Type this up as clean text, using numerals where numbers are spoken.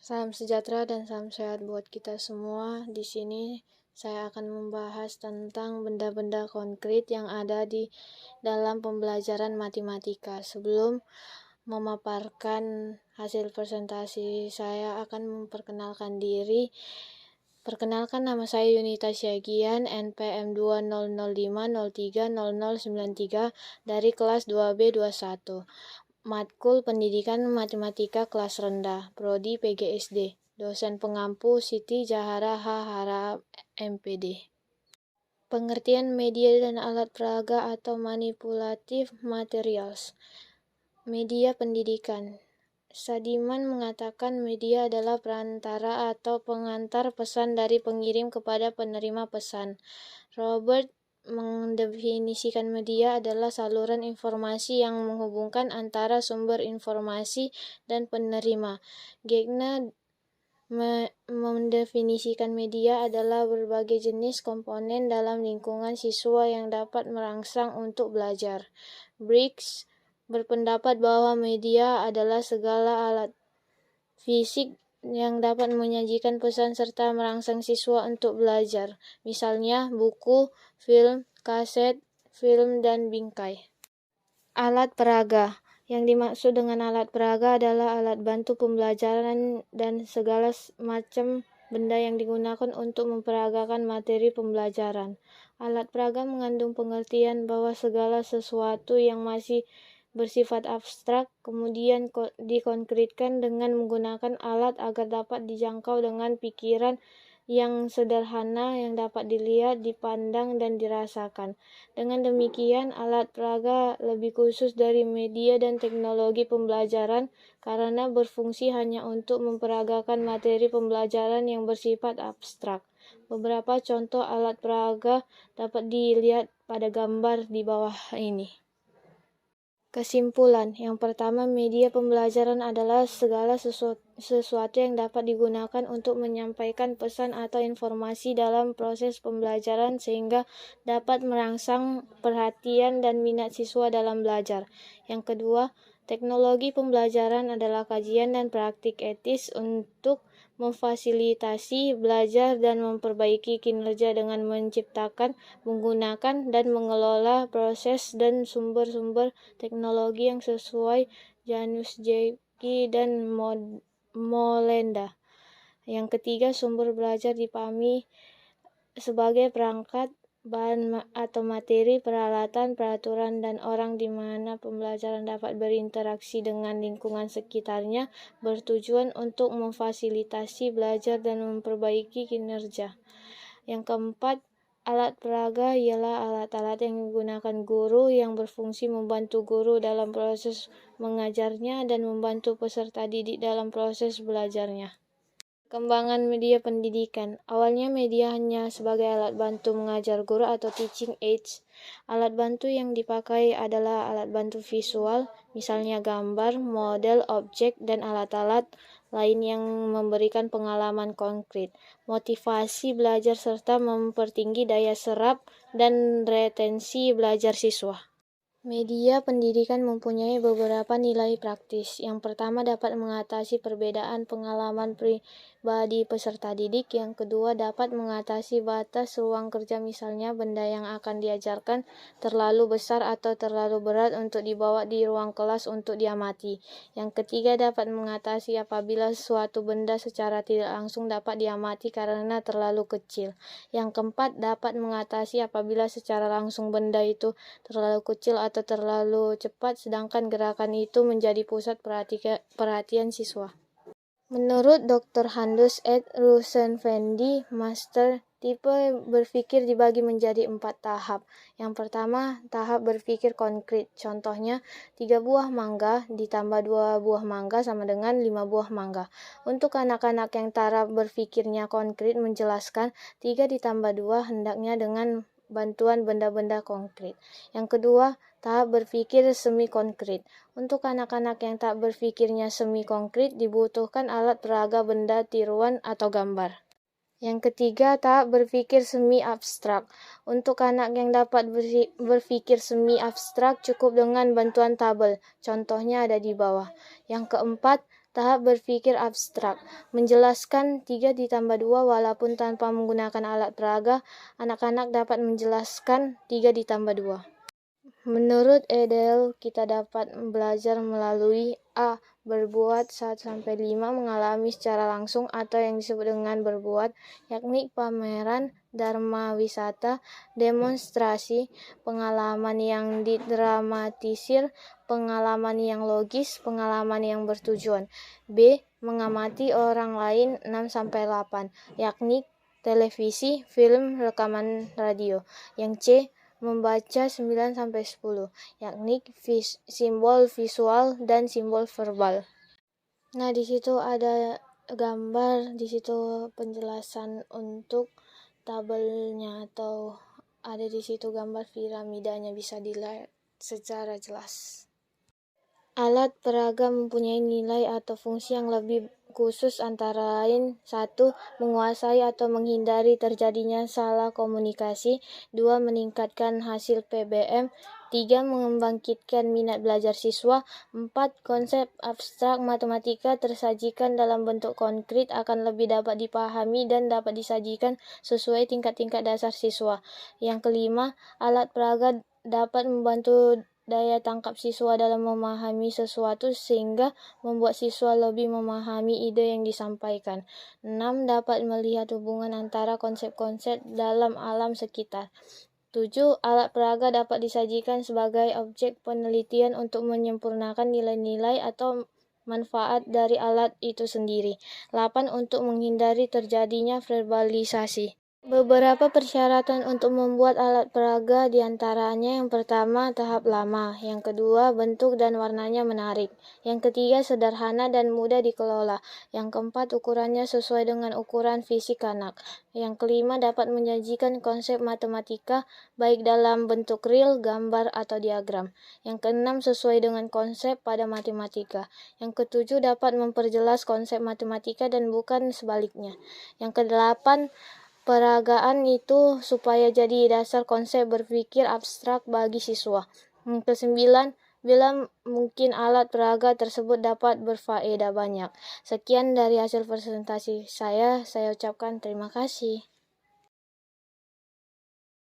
Salam sejahtera dan salam sehat buat kita semua. Di sini saya akan membahas tentang benda-benda konkret yang ada di dalam pembelajaran matematika. Sebelum memaparkan hasil presentasi, saya akan memperkenalkan diri. Perkenalkan, nama saya Yunita Syagian, NPM 2005030093 dari kelas 2B21. Matkul Pendidikan Matematika kelas rendah, Prodi PGSD. Dosen pengampu Siti Jahara H. Harahap, MPD. Pengertian media dan alat peraga atau manipulative materials. Media pendidikan. Sadiman mengatakan media adalah perantara atau pengantar pesan dari pengirim kepada penerima pesan. Robert mendefinisikan media adalah saluran informasi yang menghubungkan antara sumber informasi dan penerima. Gegner mendefinisikan media adalah berbagai jenis komponen dalam lingkungan siswa yang dapat merangsang untuk belajar. Briggs berpendapat bahwa media adalah segala alat fisik yang dapat menyajikan pesan serta merangsang siswa untuk belajar, misalnya buku, film, kaset, film, dan bingkai. Alat peraga. Yang dimaksud dengan alat peraga adalah alat bantu pembelajaran dan segala macam benda yang digunakan untuk memperagakan materi pembelajaran. Alat peraga mengandung pengertian bahwa segala sesuatu yang masih bersifat abstrak kemudian dikonkretkan dengan menggunakan alat agar dapat dijangkau dengan pikiran yang sederhana yang dapat dilihat, dipandang, dan dirasakan. Dengan demikian, alat peraga lebih khusus dari media dan teknologi pembelajaran karena berfungsi hanya untuk memperagakan materi pembelajaran yang bersifat abstrak. Beberapa contoh alat peraga dapat dilihat pada gambar di bawah ini. Kesimpulan, yang pertama, media pembelajaran adalah segala sesuatu yang dapat digunakan untuk menyampaikan pesan atau informasi dalam proses pembelajaran sehingga dapat merangsang perhatian dan minat siswa dalam belajar. Yang kedua, teknologi pembelajaran adalah kajian dan praktik etis untuk memfasilitasi belajar dan memperbaiki kinerja dengan menciptakan, menggunakan, dan mengelola proses dan sumber-sumber teknologi yang sesuai Janusz Jaicki dan Molenda. Yang ketiga, sumber belajar dipahami sebagai perangkat, bahan atau materi, peralatan, peraturan, dan orang di mana pembelajaran dapat berinteraksi dengan lingkungan sekitarnya bertujuan untuk memfasilitasi belajar dan memperbaiki kinerja. Yang keempat, alat peraga ialah alat-alat yang digunakan guru yang berfungsi membantu guru dalam proses mengajarnya dan membantu peserta didik dalam proses belajarnya. Perkembangan media pendidikan. Awalnya media hanya sebagai alat bantu mengajar guru atau teaching aids. Alat bantu yang dipakai adalah alat bantu visual, misalnya gambar, model, objek, dan alat-alat lain yang memberikan pengalaman konkret, motivasi belajar serta mempertinggi daya serap dan retensi belajar siswa. Media pendidikan mempunyai beberapa nilai praktis. Yang pertama, dapat mengatasi perbedaan pengalaman pribadi peserta didik. Yang kedua, dapat mengatasi batas ruang kerja, misalnya benda yang akan diajarkan terlalu besar atau terlalu berat untuk dibawa di ruang kelas untuk diamati. Yang ketiga, dapat mengatasi apabila suatu benda secara tidak langsung dapat diamati karena terlalu kecil. Yang keempat, dapat mengatasi apabila secara langsung benda itu terlalu kecil atau terlalu cepat sedangkan gerakan itu menjadi pusat perhatian siswa. Menurut Dr. Handus Ed Rosenvendi, Master, tipe berpikir dibagi menjadi 4 tahap. Yang pertama, tahap berpikir konkret. Contohnya, 3 buah mangga ditambah 2 buah mangga sama dengan 5 buah mangga. Untuk anak-anak yang taraf berpikirnya konkret menjelaskan 3 ditambah 2 hendaknya dengan bantuan benda-benda konkret. Yang kedua, tahap berpikir semi konkret. Untuk anak-anak yang tak berpikirnya semi konkret dibutuhkan alat peraga benda tiruan atau gambar. Yang ketiga, tahap berpikir semi abstrak. Untuk anak yang dapat berpikir semi abstrak cukup dengan bantuan tabel. Contohnya ada di bawah. Yang keempat, Tahap berpikir abstrak. Menjelaskan 3 ditambah 2 walaupun tanpa menggunakan alat peraga, anak-anak dapat menjelaskan 3 ditambah 2. Menurut Edel, kita dapat belajar melalui A. Berbuat 1-5 mengalami secara langsung atau yang disebut dengan berbuat, yakni pameran, dharma wisata, demonstrasi, pengalaman yang didramatisir, pengalaman yang logis, pengalaman yang bertujuan. B. Mengamati orang lain 6-8, yakni televisi, film, rekaman radio. Yang C. Membaca 9-10, yakni simbol visual dan simbol verbal. Nah, di situ ada gambar, di situ penjelasan untuk tabelnya atau ada di situ gambar piramidanya, bisa dilihat secara jelas. Alat peraga mempunyai nilai atau fungsi yang lebih khusus antara lain 1. Menguasai atau menghindari terjadinya salah komunikasi. 2. Meningkatkan hasil PBM. 3. Membangkitkan minat belajar siswa. 4. Konsep abstrak matematika tersajikan dalam bentuk konkret akan lebih dapat dipahami dan dapat disajikan sesuai tingkat-tingkat dasar siswa. Yang kelima, alat peraga dapat membantu daya tangkap siswa dalam memahami sesuatu sehingga membuat siswa lebih memahami ide yang disampaikan. 6. Dapat melihat hubungan antara konsep-konsep dalam alam sekitar. 7. Alat peraga dapat disajikan sebagai objek penelitian untuk menyempurnakan nilai-nilai atau manfaat dari alat itu sendiri. 8. Untuk menghindari terjadinya verbalisasi. Beberapa persyaratan untuk membuat alat peraga diantaranya yang pertama, tahap lama. Yang kedua, bentuk dan warnanya menarik. Yang ketiga, sederhana dan mudah dikelola. Yang keempat, ukurannya sesuai dengan ukuran fisik anak. Yang kelima, dapat menyajikan konsep matematika baik dalam bentuk real, gambar, atau diagram. Yang keenam, sesuai dengan konsep pada matematika. Yang ketujuh, dapat memperjelas konsep matematika dan bukan sebaliknya. Yang kedelapan, peragaan itu supaya jadi dasar konsep berpikir abstrak bagi siswa. Yang kesembilan, bila mungkin alat peraga tersebut dapat berfaedah banyak. Sekian dari hasil presentasi saya ucapkan terima kasih.